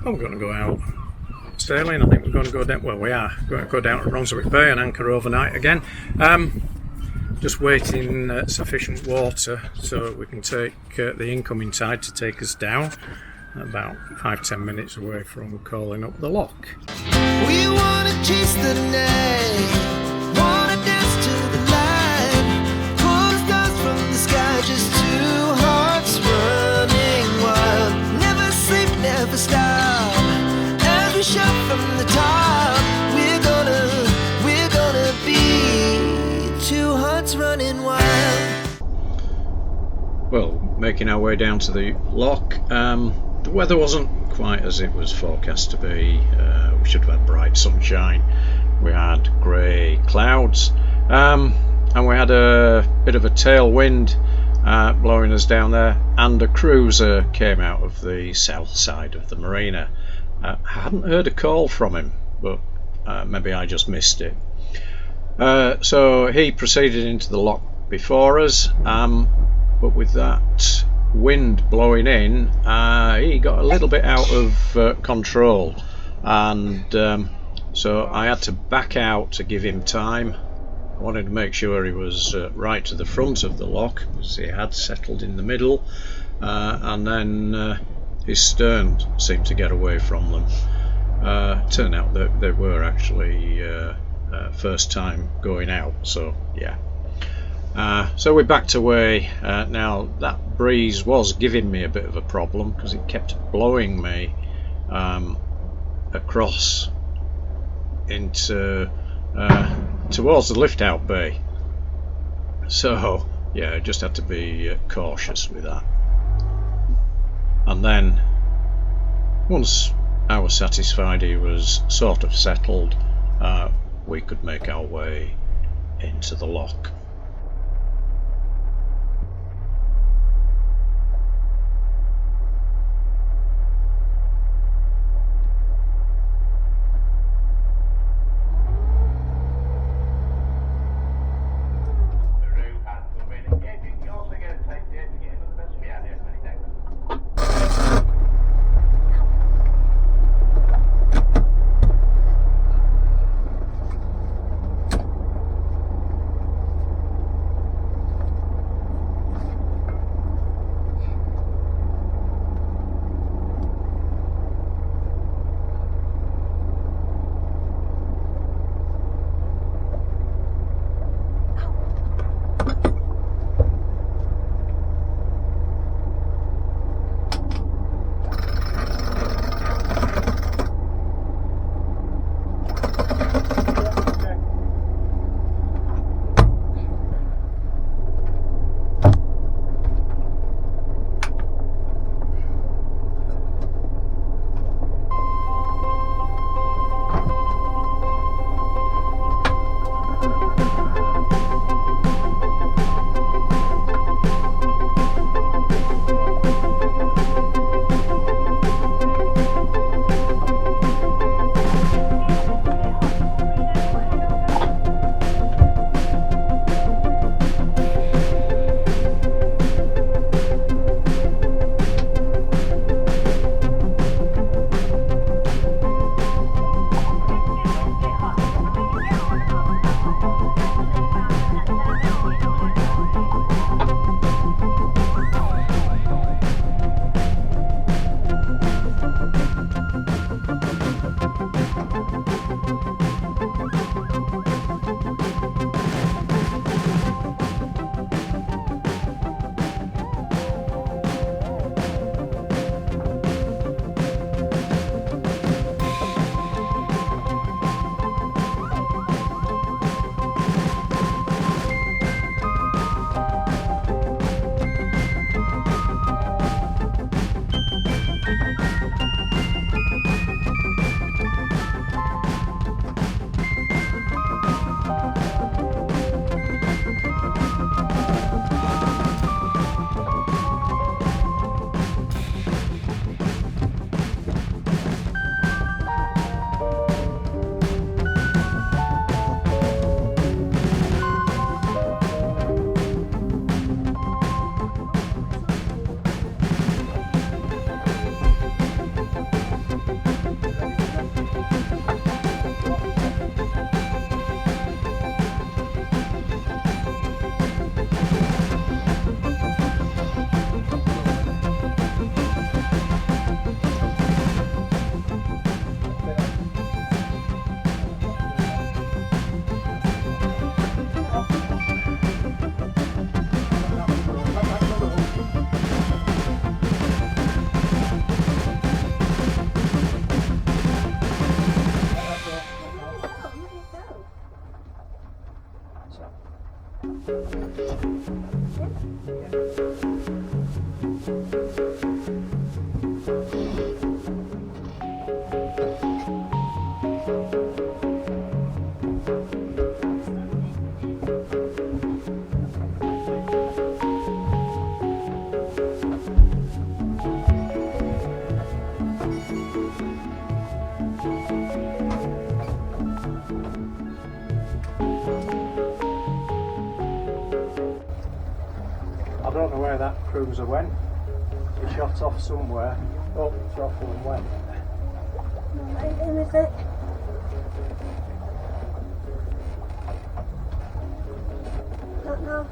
Oh, we're going to go out sailing. I think we're going to go down. Well, we are going to go down to Runswick Bay and anchor overnight again. Just waiting sufficient water so we can take the incoming tide to take us down. About 5-10 minutes away from calling up the lock. We wanna chase the night, wanna dance to the light, pull stars from the sky, just two hearts running wild. Never sleep, never stop, as we shout from the top. We're gonna be two hearts running wild. Well, making our way down to the lock. The weather wasn't quite as it was forecast to be. We should have had bright sunshine. We had grey clouds, and we had a bit of a tailwind blowing us down there, and a cruiser came out of the south side of the marina. I hadn't heard a call from him, but maybe I just missed it. So he proceeded into the lock before us, but with that wind blowing in, he got a little bit out of control, and so I had to back out to give him time. I wanted to make sure he was right to the front of the lock, because he had settled in the middle, and then his stern seemed to get away from them. Turned out that they were actually first time going out, so yeah. So we backed away. Now that breeze was giving me a bit of a problem, because it kept blowing me across into towards the lift out bay. So yeah, I just had to be cautious with that. And then once I was satisfied he was sort of settled, we could make our way into the lock. I don't know where that cruiser went. It shot off somewhere, up the throttle and went. Who is it? Don't know.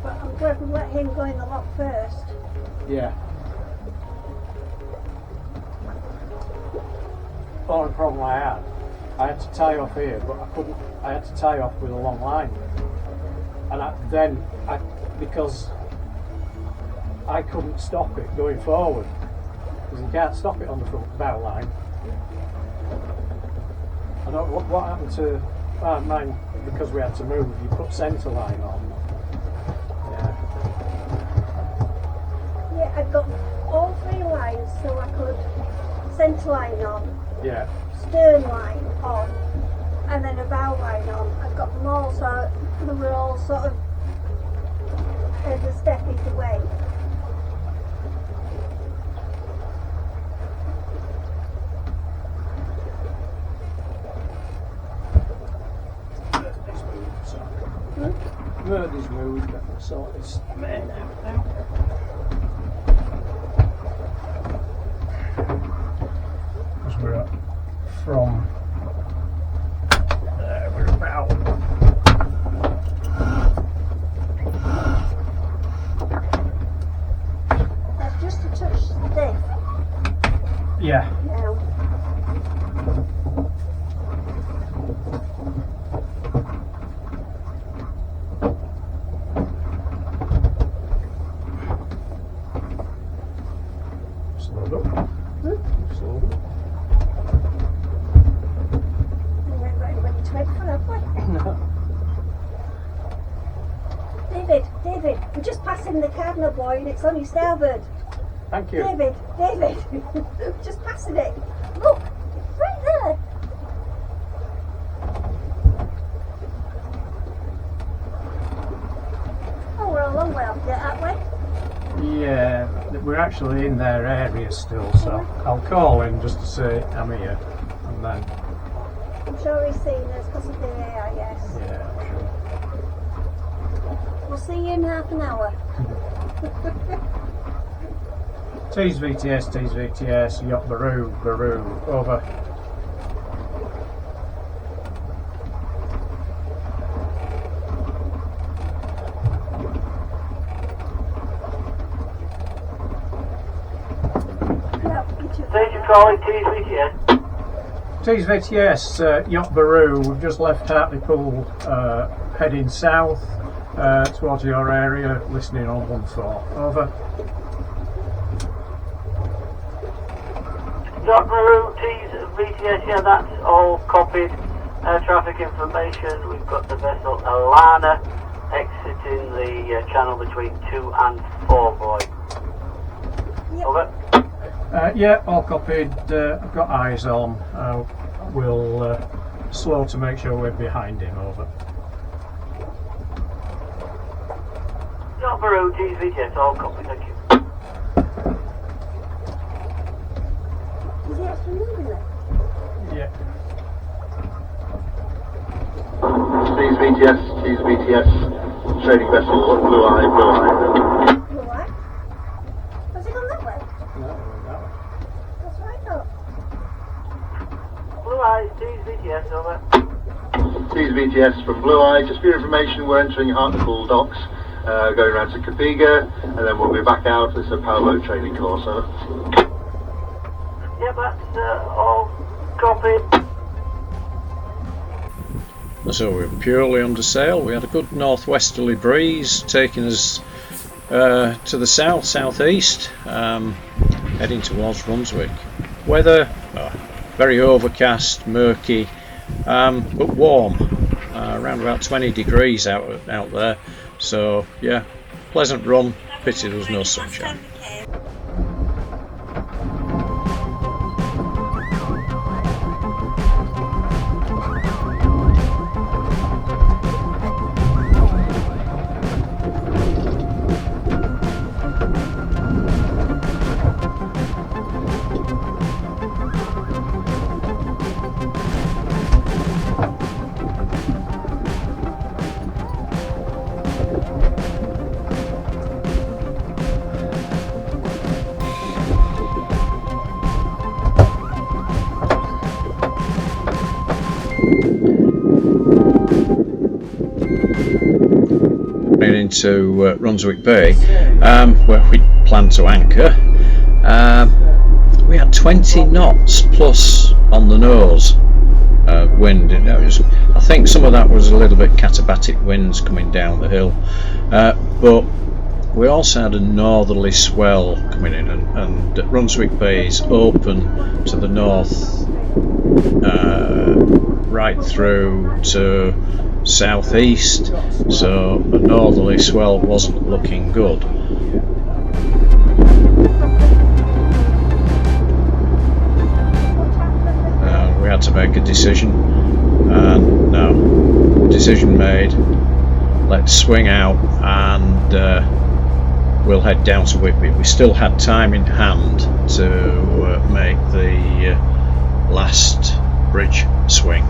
But I'm glad we let him go in the lock first. Yeah. Only problem I had to tie off here, but I couldn't. I had to tie off with a long line, and because I couldn't stop it going forward, because you can't stop it on the front bow line. I don't know what happened to mine, because we had to move. You put centre line on. Yeah. Yeah, I got all three lines so I could centre line on, Yeah. stern line on, and then a bow line on. I've got them all so they were all sort of as a step either way. Murdy's moved, I can sort this man out now. Because we're up from there, we're about That's just a touch stiff yeah. now. Slowed up. Slowed up. We haven't got anybody to wait for, have we? No. David, we're just passing the Cardinal boy and it's on your starboard. Thank you. David, we're just passing it. Look, it's right there. Oh, we're a long way off yet, aren't we? Yeah, we're actually in their area still, so I'll call him just to say I'm here, and then I'm sure he's seen us because of the AIS. yeah, I'm sure. We'll see you in half an hour. T's VTS, yacht Baru, over. No, you two. Thank you, calling TVTS. T's VTS, yacht Baru, we've just left Hartlepool, heading south towards your area, listening on 1-4, over. Peru, TVTS, yeah, that's all copied. Traffic information, we've got the vessel Alana exiting the channel between 2 and 4, boy. Yep. Over. Yeah, all copied, I've got eyes on, we'll slow to make sure we're behind him, over. Peru, TVTS, all copied, thank you. Is he actually moving there? Yeah. T's VTS, trading vessel called Blue Eye. Blue eye? Has he gone that way? No, that way. That's what I thought. Blue Eyes, TVTS, over. T's VTS from Blue Eye. Just for your information, we're entering Hartlepool docks, going around to Capiga, and then we'll be back out. It's a powerboat training course. Yeah, that's all copied. So we were purely under sail. We had a good northwesterly breeze taking us to the south, southeast, heading towards Runswick. Weather, very overcast, murky, but warm, around about 20 degrees out there. So yeah, pleasant run. Pity there was no sunshine. Into Runswick Bay, where we planned to anchor. We had 20 knots plus on the nose wind. I think some of that was a little bit katabatic winds coming down the hill, but we also had a northerly swell coming in, and Runswick Bay is open to the north right through to southeast, so a northerly swell wasn't looking good. We had to make a decision, and no, decision made. Let's swing out and we'll head down to Whitby. We still had time in hand to make the last bridge swing.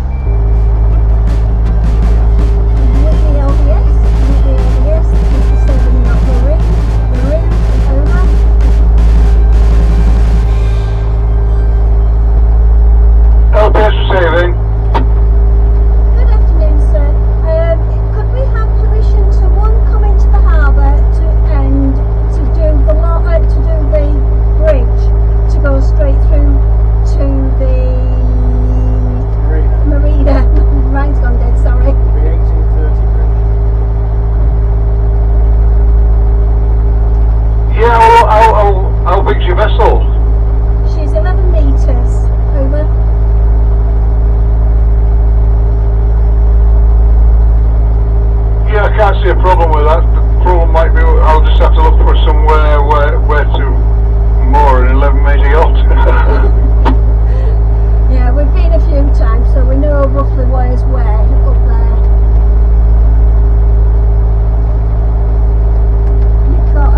LPS receiving. Good afternoon, sir. Could we have permission to come into the harbour and to do the bridge to go straight through to the marina? Mine's gone dead. Sorry. The 1830 bridge. Yeah, how big's your vessel? She's 11 metres. Over. Yeah, I can't see a problem with that. The problem might be I'll just have to look for somewhere where to moor an 11 metre yacht. Yeah, we've been a few times, so we know roughly where's where up there. You've got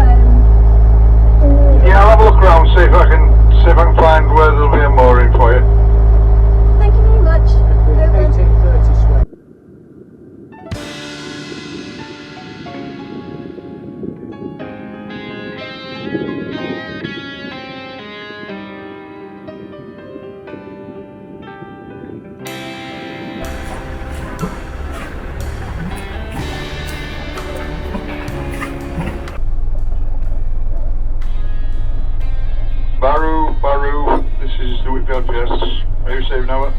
Yeah, I'll have a look around, see if I can find where there'll be a mooring for you. Thank you very much. Over. 1830 swing. Baru, this is the Whitby LPS. Are you receiving over?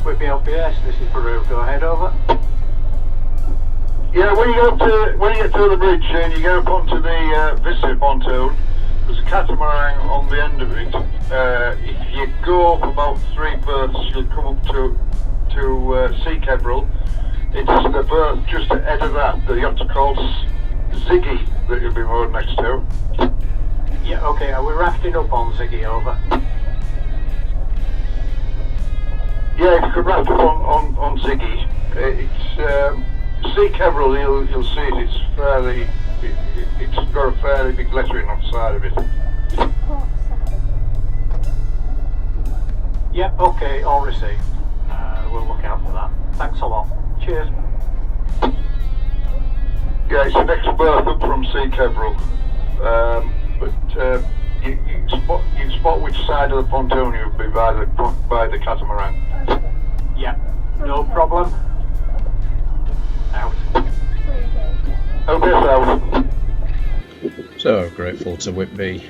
Whitby LPS, this is Peru. Go ahead, over. Yeah, when you get to the bridge and you go up onto the visitor pontoon, there's a catamaran on the end of it. If you go up about 3 berths, you'll come up to Sea Kebrel. It's the berth just ahead of that, the yacht's called Ziggy, that you'll be moored next to. Yeah, okay, are we rafting up on Ziggy, over? Yeah, if you could raft up on Ziggy. It's Sea Kebrel, you'll see it. It's got a fairly big lettering on the side of it. Yep, okay, all received. We'll look out for that. Thanks a lot. Cheers. Yeah, it's the next berth up from Sea Kebrel. But you can spot which side of the pontoon you'll be by the catamaran. Yeah, no problem. Out. Okay, so. So grateful to Whitby.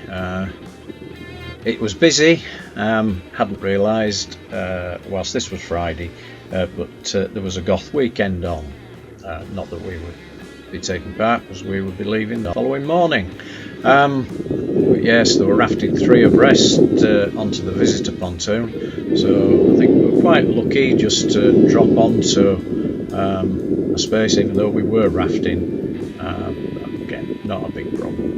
It was busy, hadn't realised whilst this was Friday, but there was a goth weekend on. Not that we were be taking part because we would be leaving the following morning. But yes, they were rafting 3 abreast onto the visitor pontoon, so I think we were quite lucky just to drop onto a space, even though we were rafting. Again, not a big problem.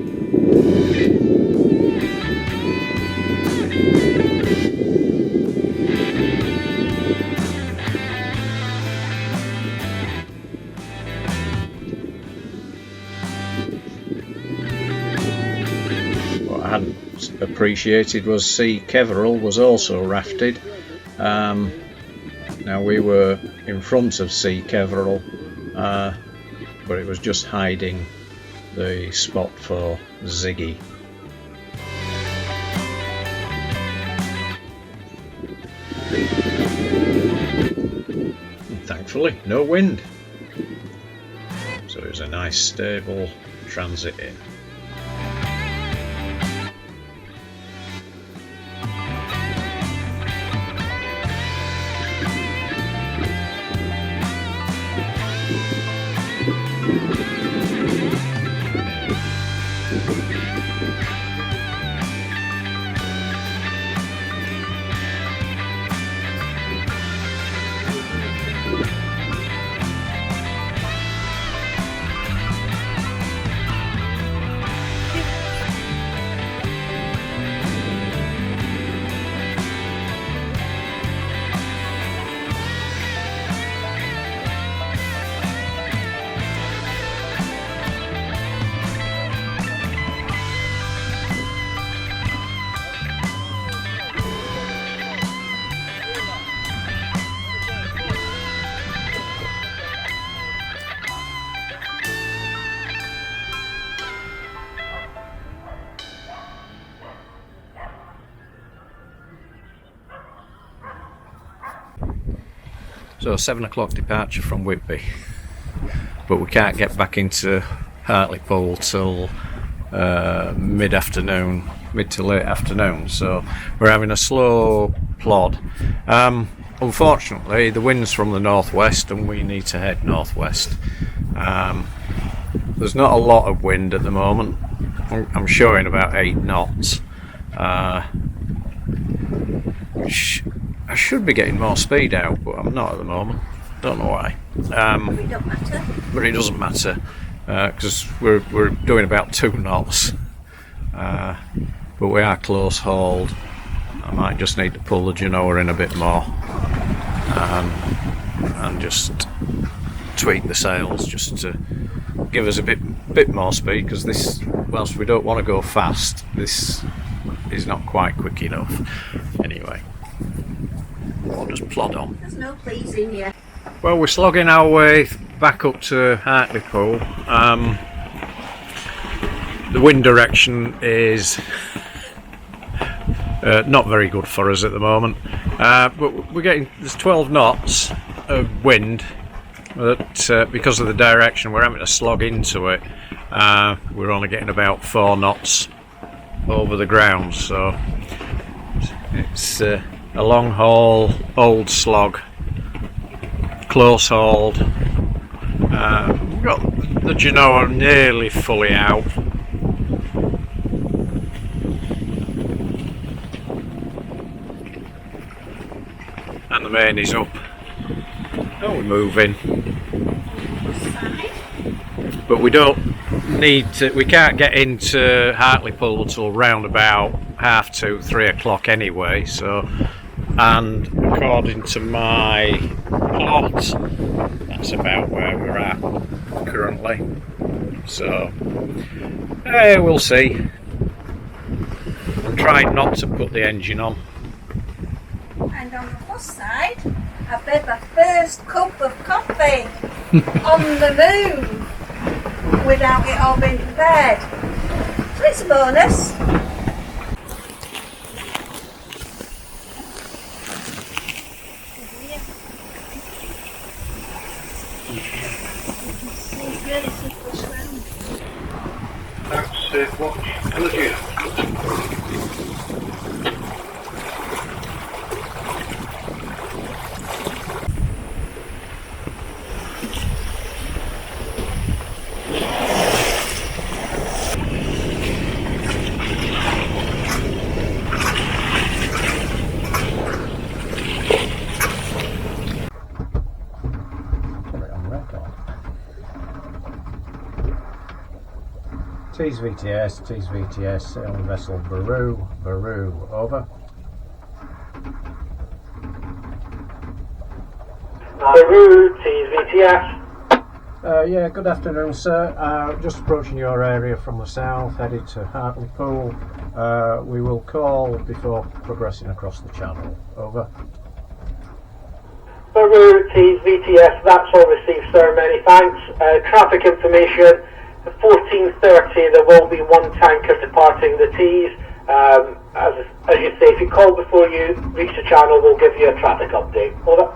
What I hadn't appreciated was Sea Keveril was also rafted. Now we were in front of Sea Keveril, but it was just hiding the spot for Ziggy. And thankfully, no wind. So it was a nice stable transit in. So 7 o'clock departure from Whitby, but we can't get back into Hartlepool till mid-afternoon, mid to late afternoon, so we're having a slow plod. Unfortunately, the wind's from the northwest and we need to head northwest. There's not a lot of wind at the moment. I'm showing about 8 knots. I should be getting more speed out, but I'm not at the moment. Don't know why. It don't matter. But it doesn't matter because we're doing about 2 knots. But we are close hauled. I might just need to pull the genoa in a bit more and just tweak the sails just to give us a bit more speed, because this, whilst we don't want to go fast, this is not quite quick enough. Anyway, we'll just plod on. There's no pleasing you. Well, we're slogging our way back up to Hartlepool. The wind direction is not very good for us at the moment, but we're getting, there's 12 knots of wind, but because of the direction we're having to slog into it, we're only getting about 4 knots over the ground, so it's a long haul, old slog, close hauled. We've got the genoa nearly fully out. And the main is up. Oh, we're moving. But we don't need to, we can't get into Hartlepool until round about 2:30, 3 o'clock anyway, so, and according to my plot, that's about where we're at currently. So, we'll see. I'm trying not to put the engine on. And on the plus side, I've had my first cup of coffee on the move without it all being prepared. So it's a bonus. That's what energy. T's VTS, sailing vessel Baru, over. Baru, T's VTS. Yeah, good afternoon, sir. Just approaching your area from the south, headed to Hartlepool. We will call before progressing across the channel. Over. Baru, T's VTS, that's all received, sir. Many thanks. Traffic information, 14:30, there will be one tanker departing the T's. As you say, if you call before you reach the channel, we'll give you a traffic update. Over.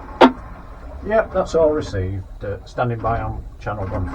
Yep, that's all received. Standing by on channel 14.